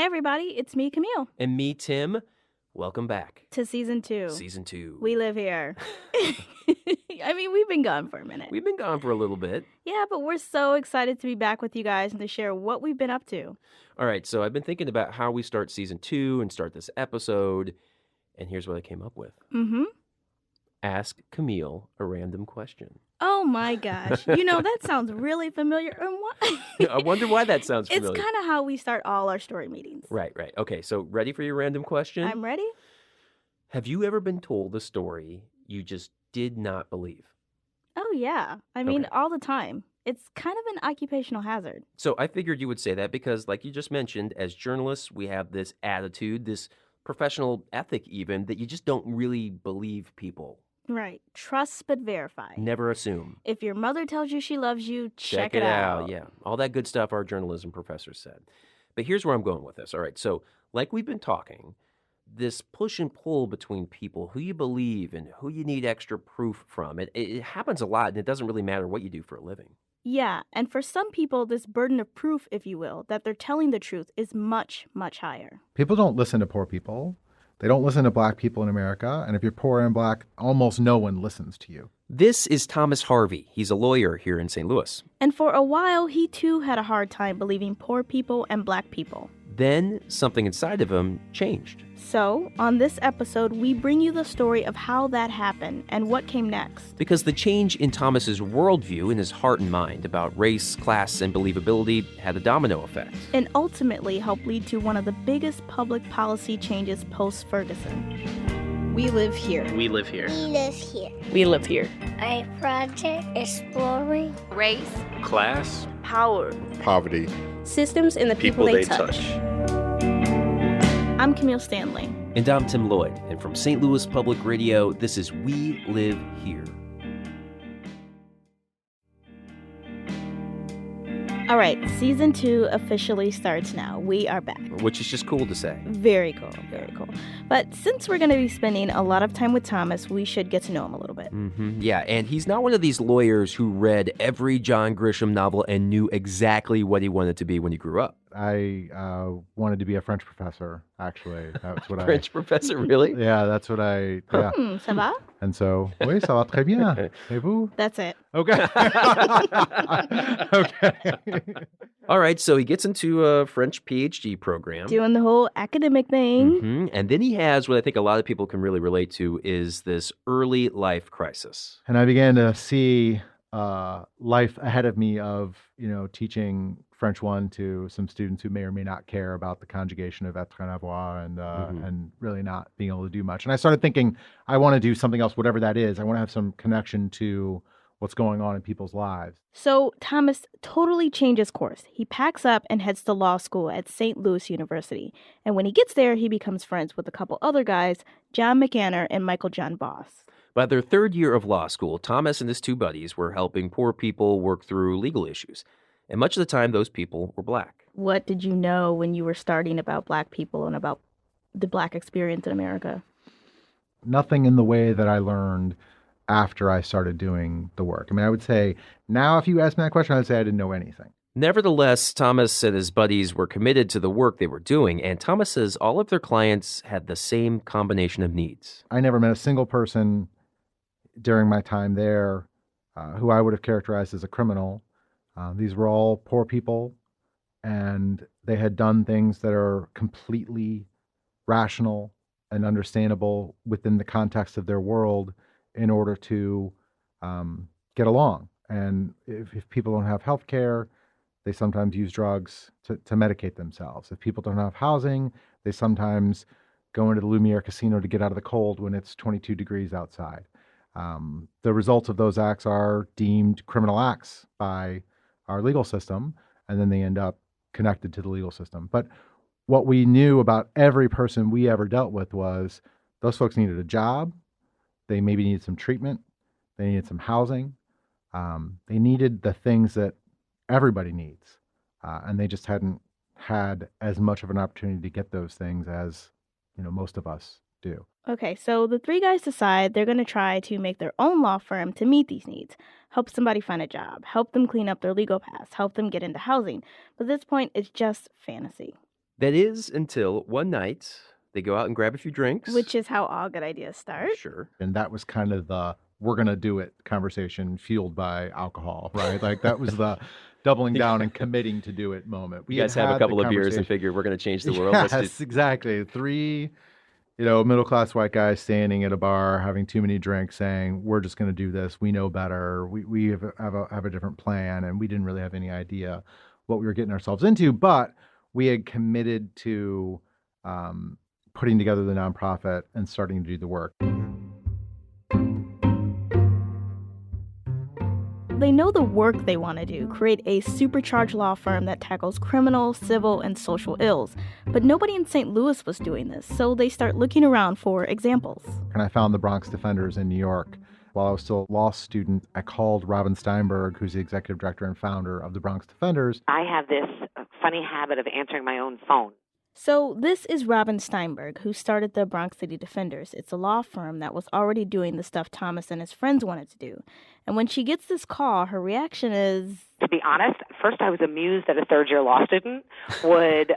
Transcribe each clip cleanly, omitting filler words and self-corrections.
Hey everybody, it's me, Camille. And me, Tim. Welcome back. To Season 2. Season 2. We live here. I mean, we've been gone for a minute. We've been gone for a little bit. Yeah, but we're so excited to be back with you guys and to share what we've been up to. All right, so I've been thinking about how we start Season 2 and start this episode, and here's what I came up with. Mm-hmm. Ask Camille a random question. Oh my gosh. That sounds really familiar. And why? I wonder why that sounds familiar. It's kind of how we start all our story meetings. Right. Okay, so ready for your random question? I'm ready. Have you ever been told a story you just did not believe? Oh, yeah. I mean, all the time. It's kind of an occupational hazard. So I figured you would say that because, like you just mentioned, as journalists, we have this attitude, this professional ethic even, that you just don't really believe people. Right. Trust but verify. Never assume. If your mother tells you she loves you, check it out. out. Yeah. All that good stuff our journalism professor said. But here's where I'm going with this. All right. So like we've been talking, this push and pull between people, who you believe and who you need extra proof from, it happens a lot, and it doesn't really matter what you do for a living. Yeah, and for some people, this burden of proof, if you will, that they're telling the truth is much, much higher. People don't listen to poor people. They don't listen to black people in America. And if you're poor and black, almost no one listens to you. This is Thomas Harvey. He's a lawyer here in St. Louis. And for a while, he too had a hard time believing poor people and black people. Then something inside of him changed. So, on this episode, we bring you the story of how that happened and what came next. Because the change in Thomas's worldview, in his heart and mind about race, class, and believability had a domino effect. And ultimately helped lead to one of the biggest public policy changes post-Ferguson. We live here. We live here. We live here. We live here. A project exploring Race, Class, power, poverty, systems, and the people they touch. I'm Camille Stanley. And I'm Tim Lloyd. And from St. Louis Public Radio, this is We Live Here. All right, Season 2 officially starts now. We are back. Which is just cool to say. Very cool, very cool. But since we're going to be spending a lot of time with Thomas, we should get to know him a little bit. Mm-hmm. Yeah, and he's not one of these lawyers who read every John Grisham novel and knew exactly what he wanted to be when he grew up. I wanted to be a French professor, actually. That's what French professor, really? Yeah, that's what I... Yeah. Ça va? And so, oui, ça va très bien. Et vous? That's it. Okay. Okay. All right, so he gets into a French PhD program. Doing the whole academic thing. Mm-hmm. And then he has what I think a lot of people can really relate to is this early life crisis. And I began to see life ahead of me of, teaching French 1 to some students who may or may not care about the conjugation of être and avoir and really not being able to do much. And I started thinking, I want to do something else, whatever that is. I want to have some connection to what's going on in people's lives. So Thomas totally changes course. He packs up and heads to law school at St. Louis University. And when he gets there, he becomes friends with a couple other guys, John McAnner and Michael John Voss. By their third year of law school, Thomas and his two buddies were helping poor people work through legal issues. And much of the time, those people were black. What did you know when you were starting about black people and about the black experience in America? Nothing in the way that I learned after I started doing the work. I mean, I would say now if you ask me that question, I would say I didn't know anything. Nevertheless, Thomas and his buddies were committed to the work they were doing, and Thomas says all of their clients had the same combination of needs. I never met a single person during my time there who I would have characterized as a criminal. These were all poor people, and they had done things that are completely rational and understandable within the context of their world in order to get along. And if people don't have health care, they sometimes use drugs to medicate themselves. If people don't have housing, they sometimes go into the Lumiere Casino to get out of the cold when it's 22 degrees outside. The results of those acts are deemed criminal acts by our legal system, and then they end up connected to the legal system. But what we knew about every person we ever dealt with was those folks needed a job, they maybe needed some treatment, they needed some housing, they needed the things that everybody needs, and they just hadn't had as much of an opportunity to get those things as most of us do. Okay, so the three guys decide they're going to try to make their own law firm to meet these needs. Help somebody find a job, help them clean up their legal past, help them get into housing. But at this point, it's just fantasy. That is until one night they go out and grab a few drinks. Which is how all good ideas start. Sure. And that was kind of the we're going to do it conversation fueled by alcohol, right? Like that was the doubling down and committing to do it moment. You guys have a couple of beers and figure we're going to change the world. Yes, exactly. Three, middle-class white guys standing at a bar having too many drinks saying, we're just going to do this. We know better. We have a different plan. And we didn't really have any idea what we were getting ourselves into. But we had committed to putting together the nonprofit and starting to do the work. They know the work they want to do, create a supercharged law firm that tackles criminal, civil, and social ills. But nobody in St. Louis was doing this, so they start looking around for examples. And I found the Bronx Defenders in New York. While I was still a law student, I called Robin Steinberg, who's the executive director and founder of the Bronx Defenders. I have this funny habit of answering my own phone. So this is Robin Steinberg, who started the Bronx City Defenders. It's a law firm that was already doing the stuff Thomas and his friends wanted to do. And when she gets this call, her reaction is... To be honest, at first I was amused that a third-year law student would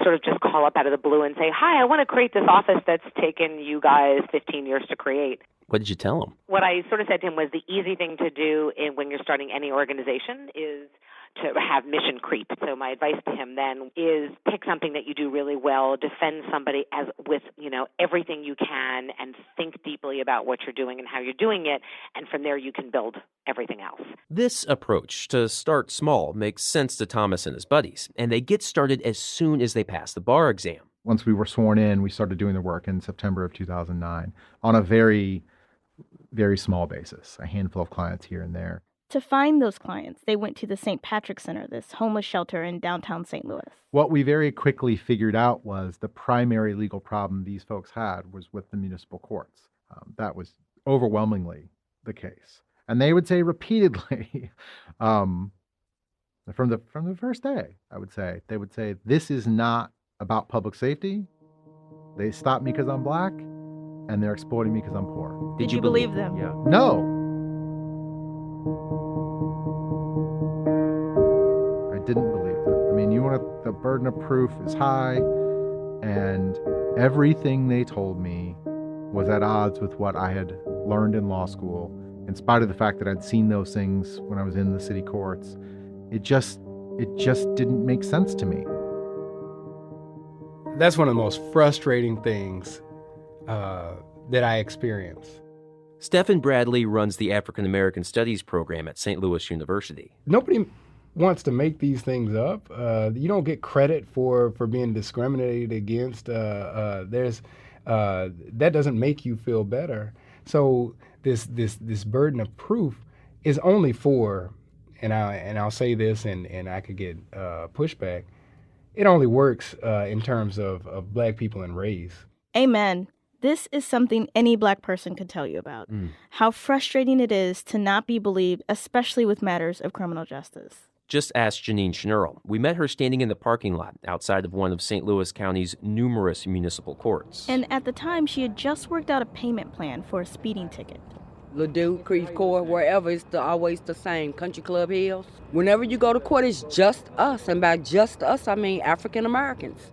sort of just call up out of the blue and say, hi, I want to create this office that's taken you guys 15 years to create. What did you tell him? What I sort of said to him was the easy thing to do when you're starting any organization is to have mission creep. So my advice to him then is pick something that you do really well, defend somebody with everything you can, and think deeply about what you're doing and how you're doing it, and from there you can build everything else. This approach to start small makes sense to Thomas and his buddies, and they get started as soon as they pass the bar exam. Once we were sworn in, we started doing the work in September of 2009 on a very, very small basis, a handful of clients here and there. To find those clients, they went to the St. Patrick Center, this homeless shelter in downtown St. Louis. What we very quickly figured out was the primary legal problem these folks had was with the municipal courts. That was overwhelmingly the case. And they would say repeatedly, from the first day, I would say, they would say, this is not about public safety. They stopped me because I'm black, and they're exploiting me because I'm poor. Did you believe them? Yeah. No. I didn't believe them. I mean, the burden of proof is high, and everything they told me was at odds with what I had learned in law school. In spite of the fact that I'd seen those things when I was in the city courts, it just didn't make sense to me. That's one of the most frustrating things that I experience. Stephen Bradley runs the African American Studies program at St. Louis University. Nobody wants to make these things up. You don't get credit for being discriminated against. That doesn't make you feel better. So this burden of proof is only for, and I'll say this, and I could get pushback. It only works in terms of black people and race. Amen. This is something any black person could tell you about. How frustrating it is to not be believed, especially with matters of criminal justice. Just ask Janine Schnurl. We met her standing in the parking lot outside of one of St. Louis County's numerous municipal courts. And at the time, she had just worked out a payment plan for a speeding ticket. Ladue, Creve Court, wherever, it's always the same. Country Club Hills. Whenever you go to court, it's just us. And by just us, I mean African Americans.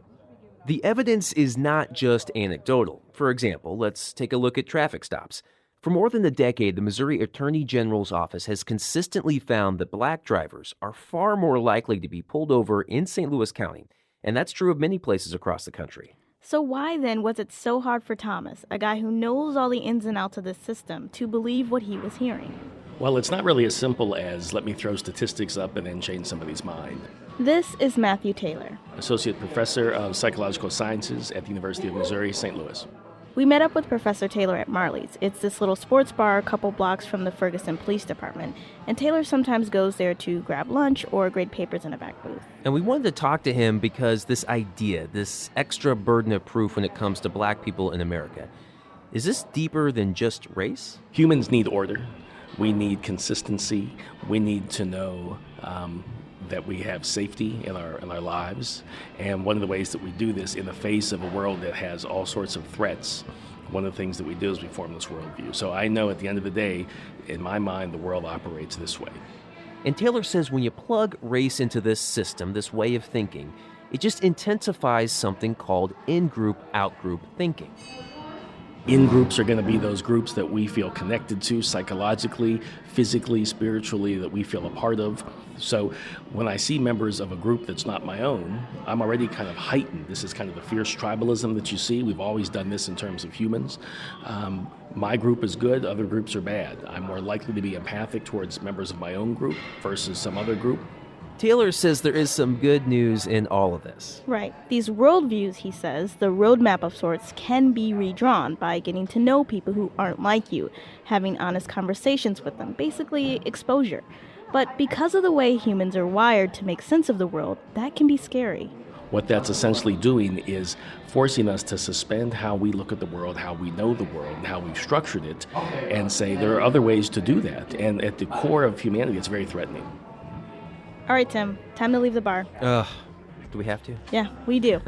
The evidence is not just anecdotal. For example, let's take a look at traffic stops. For more than a decade, the Missouri Attorney General's office has consistently found that black drivers are far more likely to be pulled over in St. Louis County, and that's true of many places across the country. So why then was it so hard for Thomas, a guy who knows all the ins and outs of this system, to believe what he was hearing? Well, it's not really as simple as let me throw statistics up and then change somebody's mind. This is Matthew Taylor, Associate Professor of Psychological Sciences at the University of Missouri, St. Louis. We met up with Professor Taylor at Marley's. It's this little sports bar a couple blocks from the Ferguson Police Department, and Taylor sometimes goes there to grab lunch or grade papers in a back booth. And we wanted to talk to him because this idea, this extra burden of proof when it comes to black people in America, is this deeper than just race? Humans need order. We need consistency. We need to know that we have safety in our lives. And one of the ways that we do this in the face of a world that has all sorts of threats, one of the things that we do is we form this worldview. So I know at the end of the day, in my mind, the world operates this way. And Taylor says when you plug race into this system, this way of thinking, It just intensifies something called in-group, out-group thinking. In-groups are going to be those groups that we feel connected to psychologically, physically, spiritually, that we feel a part of. So when I see members of a group that's not my own, I'm already kind of heightened. This is kind of the fierce tribalism that you see. We've always done this in terms of humans. My group is good, other groups are bad. I'm more likely to be empathic towards members of my own group versus some other group. Taylor says there is some good news in all of this. Right. These worldviews, he says, the roadmap of sorts, can be redrawn by getting to know people who aren't like you, having honest conversations with them, basically exposure. But because of the way humans are wired to make sense of the world, that can be scary. What that's essentially doing is forcing us to suspend how we look at the world, how we know the world, and how we've structured it, and say there are other ways to do that. And at the core of humanity, it's very threatening. All right, Tim, time to leave the bar. Do we have to? Yeah, we do.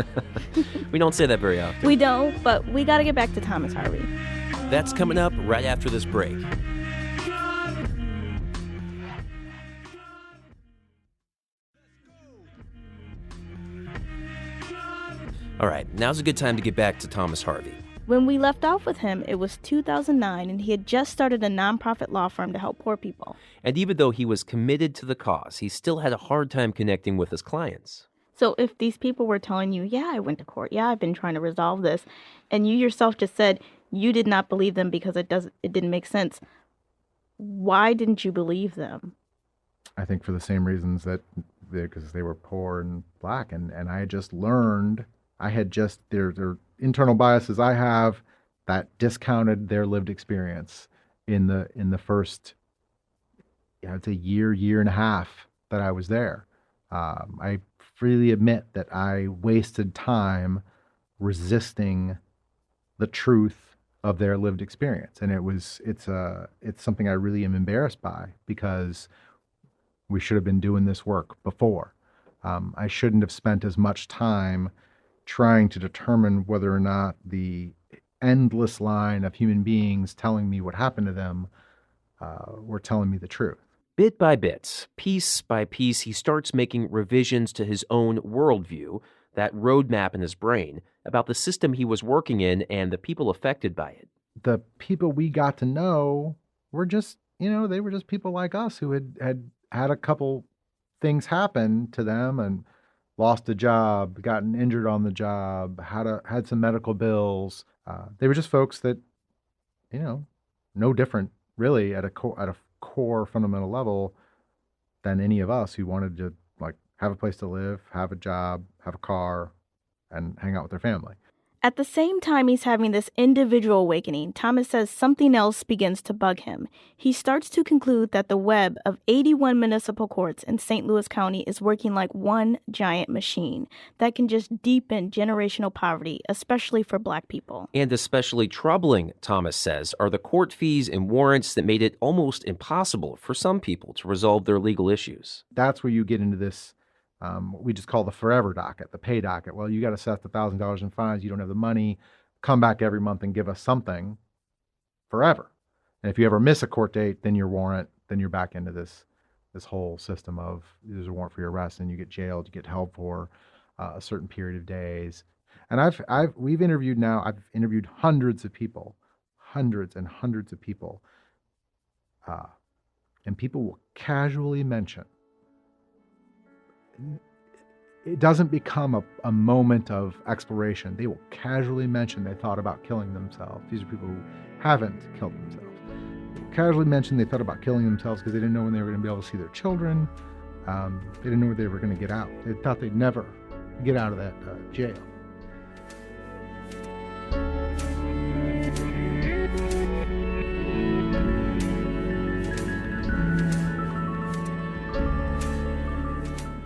We don't say that very often. We don't, but we got to get back to Thomas Harvey. That's coming up right after this break. All right, now's a good time to get back to Thomas Harvey. When we left off with him, it was 2009, and he had just started a nonprofit law firm to help poor people. And even though he was committed to the cause, he still had a hard time connecting with his clients. So if these people were telling you, yeah, I went to court, yeah, I've been trying to resolve this, and you yourself just said you did not believe them because it didn't make sense, why didn't you believe them? I think for the same reasons because they were poor and black, and I had just learned, their internal biases I have that discounted their lived experience in the first, I'd say year and a half that I was there. I freely admit that I wasted time resisting the truth of their lived experience, and it's something I really am embarrassed by, because we should have been doing this work before. I shouldn't have spent as much time trying to determine whether or not the endless line of human beings telling me what happened to them were telling me the truth. Bit by bit, piece by piece, he starts making revisions to his own worldview, that roadmap in his brain, about the system he was working in and the people affected by it. The people we got to know were just, they were just people like us who had a couple things happen to them and lost a job, gotten injured on the job, had some medical bills. They were just folks that, no different really at a core fundamental level than any of us who wanted to have a place to live, have a job, have a car, and hang out with their family. At the same time he's having this individual awakening, Thomas says something else begins to bug him. He starts to conclude that the web of 81 municipal courts in St. Louis County is working like one giant machine that can just deepen generational poverty, especially for black people. And especially troubling, Thomas says, are the court fees and warrants that made it almost impossible for some people to resolve their legal issues. That's where you get into this what we just call the forever docket, the pay docket. Well, you got to assess $1,000 in fines. You don't have the money. Come back every month and give us something forever. And if you ever miss a court date, then your warrant, then you're back into this whole system of there's a warrant for your arrest and you get jailed, you get held for a certain period of days. And I've interviewed hundreds of people, hundreds and hundreds of people. And people will casually mention, it doesn't become a moment of exploration. They will casually mention they thought about killing themselves. These are people who haven't killed themselves. They will casually mention they thought about killing themselves because they didn't know when they were going to be able to see their children. They didn't know when they were going to get out. They thought they'd never get out of that jail.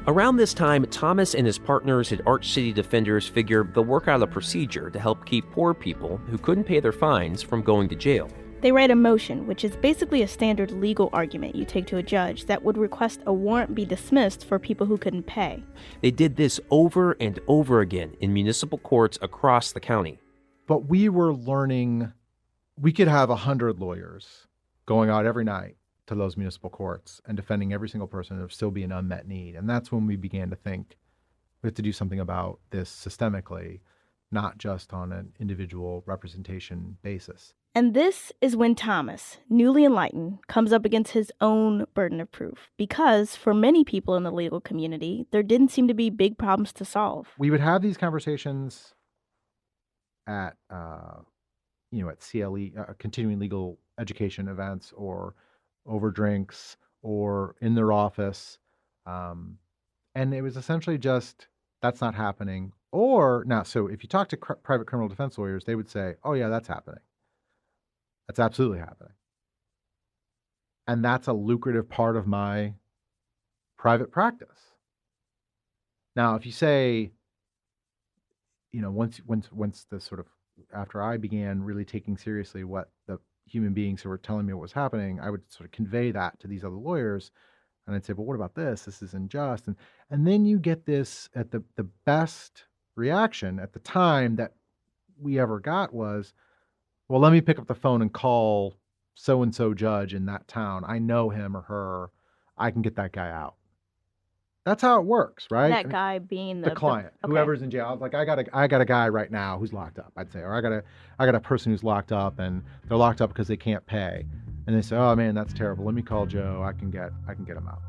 Around this time, Thomas and his partners at Arch City Defenders figure they'll work out a procedure to help keep poor people who couldn't pay their fines from going to jail. They write a motion, which is basically a standard legal argument you take to a judge that would request a warrant be dismissed for people who couldn't pay. They did this over and over again in municipal courts across the county. But we were learning we could have 100 lawyers going out every night to those municipal courts and defending every single person. There would still be an unmet need. And that's when we began to think We have to do something about this systemically, not just on an individual representation basis. And this is when Thomas, newly enlightened, comes up against his own burden of proof. Because for many people in the legal community, there didn't seem to be big problems to solve. We would have these conversations at, at CLE, continuing legal education events, or over drinks, or in their office. And it was essentially just, that's not happening. Or now, so if you talk to private criminal defense lawyers, they would say, oh yeah, that's happening. That's absolutely happening. And that's a lucrative part of my private practice. Now, if you say, once the sort of, after I began really taking seriously what the human beings who were telling me what was happening, I would sort of convey that to these other lawyers. And I'd say, but what about this? This is unjust. And then you get this at the best reaction at the time that we ever got was, well, let me pick up the phone and call so-and-so judge in that town. I know him or her. I can get that guy out. That's how it works, right? That guy being the client, okay. Whoever's in jail. I was like, I got a guy right now who's locked up, I'd say, or I got a person who's locked up and they're locked up because they can't pay. And they say, oh man, that's terrible. Let me call Joe. I can get him out.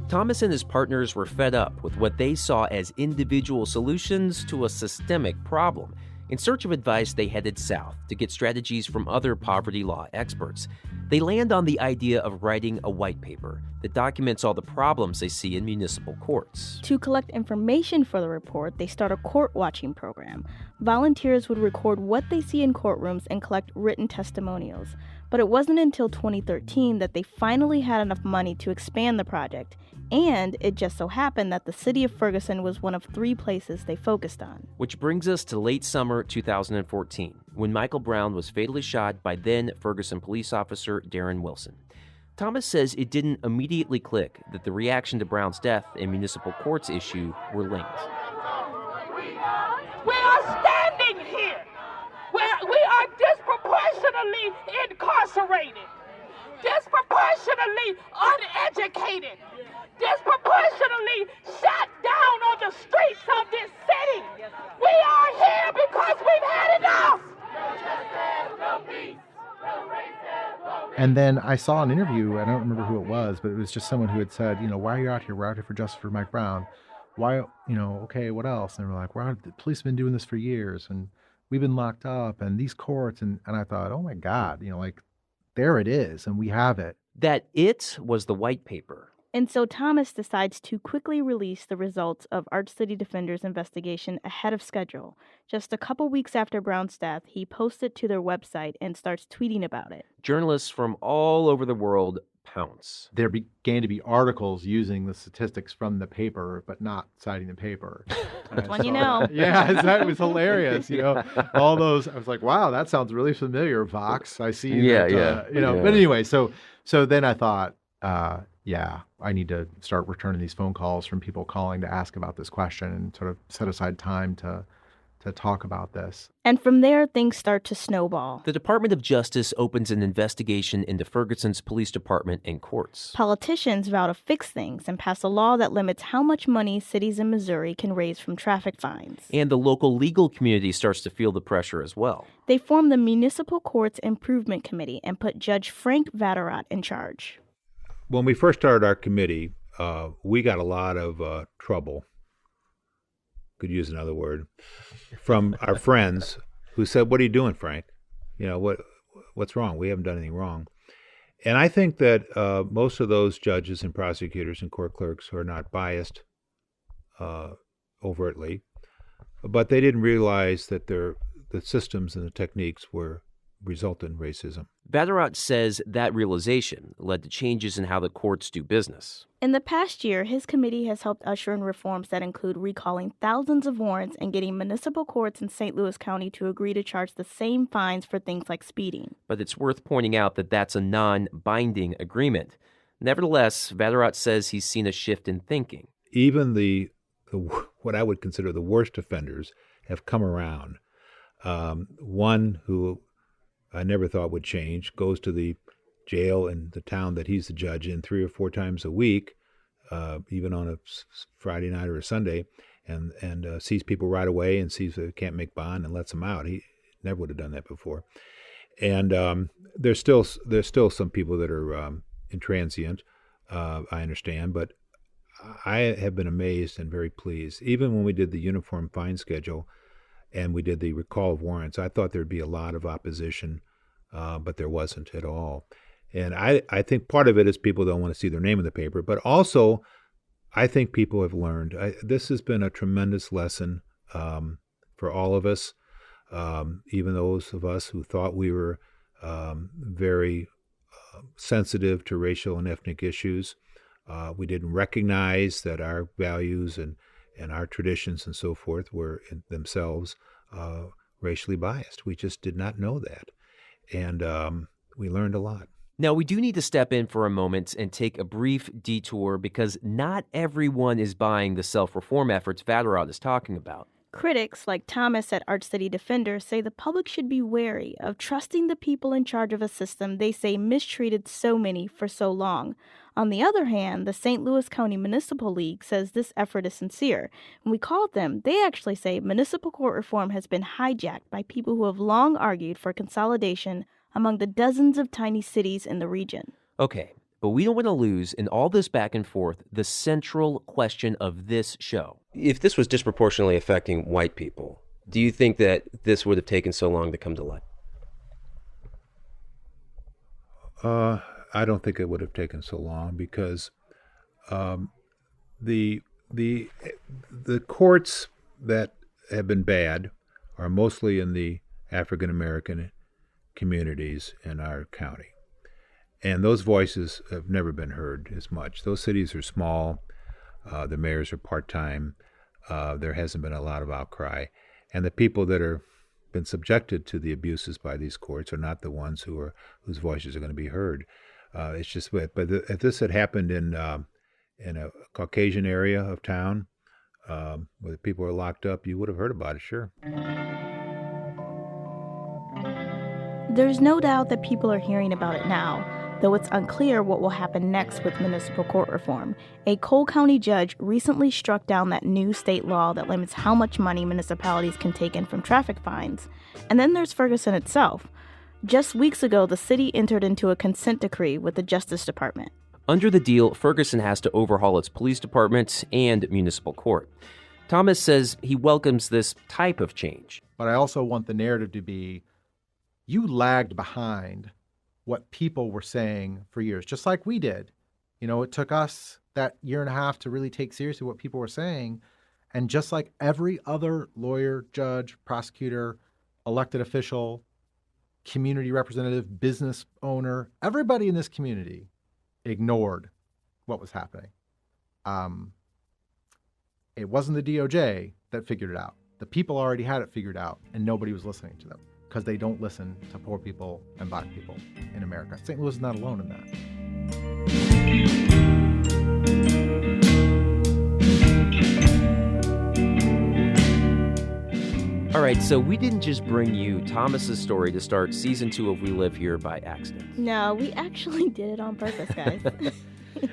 Thomas and his partners were fed up with what they saw as individual solutions to a systemic problem. In search of advice, they headed south to get strategies from other poverty law experts. They land on the idea of writing a white paper that documents all the problems they see in municipal courts. To collect information for the report, they start a court watching program. Volunteers would record what they see in courtrooms and collect written testimonials. But it wasn't until 2013 that they finally had enough money to expand the project. And it just so happened that the city of Ferguson was one of 3 places they focused on. Which brings us to late summer 2014, when Michael Brown was fatally shot by then Ferguson police officer Darren Wilson. Thomas says it didn't immediately click that the reaction to Brown's death and municipal courts issue were linked. We are standing here where we are disproportionately incarcerated, disproportionately uneducated, disproportionately shot down on the streets of this city. We are here because we've had enough. And then I saw an interview, I don't remember who it was, but it was just someone who had said, why are you out here? We're out here for justice for Mike Brown. Why, okay, what else? And they were like, well, the police have been doing this for years, and we've been locked up, and these courts, and I thought, oh my God, there it is, and we have it. That it was the white paper. And so Thomas decides to quickly release the results of Arch City Defender's investigation ahead of schedule. Just a couple weeks after Brown's death, he posts it to their website and starts tweeting about it. Journalists from all over the world pounce. There began to be articles using the statistics from the paper, but not citing the paper. That's when you know. Yeah, it was hilarious. All those. I was like, wow, that sounds really familiar, Vox. I see. Yeah. But anyway, so then I thought, I need to start returning these phone calls from people calling to ask about this question and sort of set aside time to talk about this. And from there, things start to snowball. The Department of Justice opens an investigation into Ferguson's police department and courts. Politicians vow to fix things and pass a law that limits how much money cities in Missouri can raise from traffic fines. And the local legal community starts to feel the pressure as well. They form the Municipal Courts Improvement Committee and put Judge Frank Vatterott in charge. When we first started our committee, we got a lot of trouble, could use another word, from our friends who said, what are you doing, Frank? What's wrong? We haven't done anything wrong. And I think that most of those judges and prosecutors and court clerks are not biased overtly, but they didn't realize that the systems and the techniques result in racism. Vatterott says that realization led to changes in how the courts do business. In the past year, his committee has helped usher in reforms that include recalling thousands of warrants and getting municipal courts in St. Louis County to agree to charge the same fines for things like speeding. But it's worth pointing out that that's a non-binding agreement. Nevertheless, Vatterott says he's seen a shift in thinking. Even the what I would consider the worst offenders have come around. One who I never thought would change goes to the jail in the town that he's the judge in 3 or 4 times a week, even on a Friday night or a Sunday, and sees people right away and sees they can't make bond and lets them out. He never would have done that before. And there's still some people that are intransient, I understand, but I have been amazed and very pleased. Even when we did the uniform fine schedule and we did the recall of warrants, I thought there'd be a lot of opposition, but there wasn't at all. And I think part of it is people don't want to see their name in the paper, but also I think people have learned. This has been a tremendous lesson for all of us, even those of us who thought we were very sensitive to racial and ethnic issues. We didn't recognize that our values and our traditions and so forth were in themselves racially biased. We just did not know that. And we learned a lot. Now, we do need to step in for a moment and take a brief detour because not everyone is buying the self-reform efforts Vatterott is talking about. Critics like Thomas at Arch City Defender say the public should be wary of trusting the people in charge of a system they say mistreated so many for so long. On the other hand, the St. Louis County Municipal League says this effort is sincere. When we called them, they actually say municipal court reform has been hijacked by people who have long argued for consolidation among the dozens of tiny cities in the region. Okay, but we don't want to lose, in all this back and forth, the central question of this show. If this was disproportionately affecting white people, do you think that this would have taken so long to come to light? I don't think it would have taken so long because the courts that have been bad are mostly in the African American communities in our county. And those voices have never been heard as much. Those cities are small. The mayors are part-time. There hasn't been a lot of outcry. And the people that are been subjected to the abuses by these courts are not the ones whose voices are going to be heard. It's just, but if this had happened in a Caucasian area of town where people are locked up, you would have heard about it, sure. There's no doubt that people are hearing about it now, though it's unclear what will happen next with municipal court reform. A Cole County judge recently struck down that new state law that limits how much money municipalities can take in from traffic fines. And then there's Ferguson itself. Just weeks ago, the city entered into a consent decree with the Justice Department. Under the deal, Ferguson has to overhaul its police department and municipal court. Thomas says he welcomes this type of change. But I also want the narrative to be, you lagged behind what people were saying for years, just like we did. You know, it took us that year and a half to really take seriously what people were saying. And just like every other lawyer, judge, prosecutor, elected official, community representative, business owner, everybody in this community ignored what was happening. It wasn't the DOJ that figured it out. The people already had it figured out, and nobody was listening to them because they don't listen to poor people and black people in America. St. Louis is not alone in that. All right, so we didn't just bring you Thomas's story to start season 2 of We Live Here by accident. No, we actually did it on purpose, guys.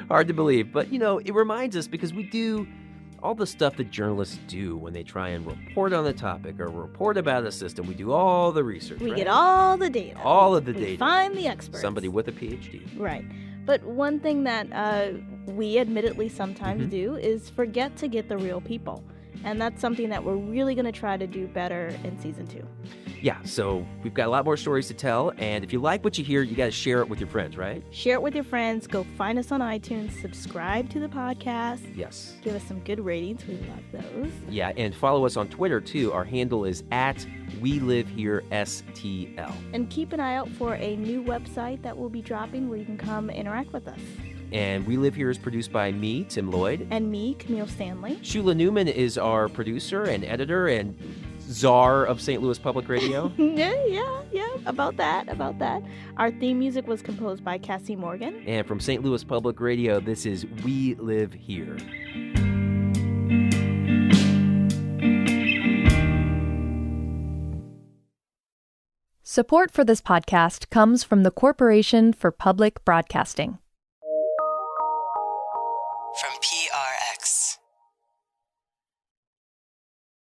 Hard to believe, but, you know, it reminds us because we do all the stuff that journalists do when they try and report on a topic or report about a system. We do all the research, We right? get all the data. All of the we data. Find the experts. Somebody with a PhD. Right. But one thing that we admittedly sometimes do is forget to get the real people. And that's something that we're really going to try to do better in season 2. Yeah, so we've got a lot more stories to tell, and if you like what you hear, you got to share it with your friends, right? Share it with your friends. Go find us on iTunes. Subscribe to the podcast. Yes. Give us some good ratings. We love those. Yeah, and follow us on Twitter, too. Our handle is @WeLiveHereSTL. And keep an eye out for a new website that will be dropping where you can come interact with us. And We Live Here is produced by me, Tim Lloyd. And me, Camille Stanley. Shula Newman is our producer and editor and czar of St. Louis Public Radio. Yeah, about that. Our theme music was composed by Cassie Morgan. And from St. Louis Public Radio, this is We Live Here. Support for this podcast comes from the Corporation for Public Broadcasting.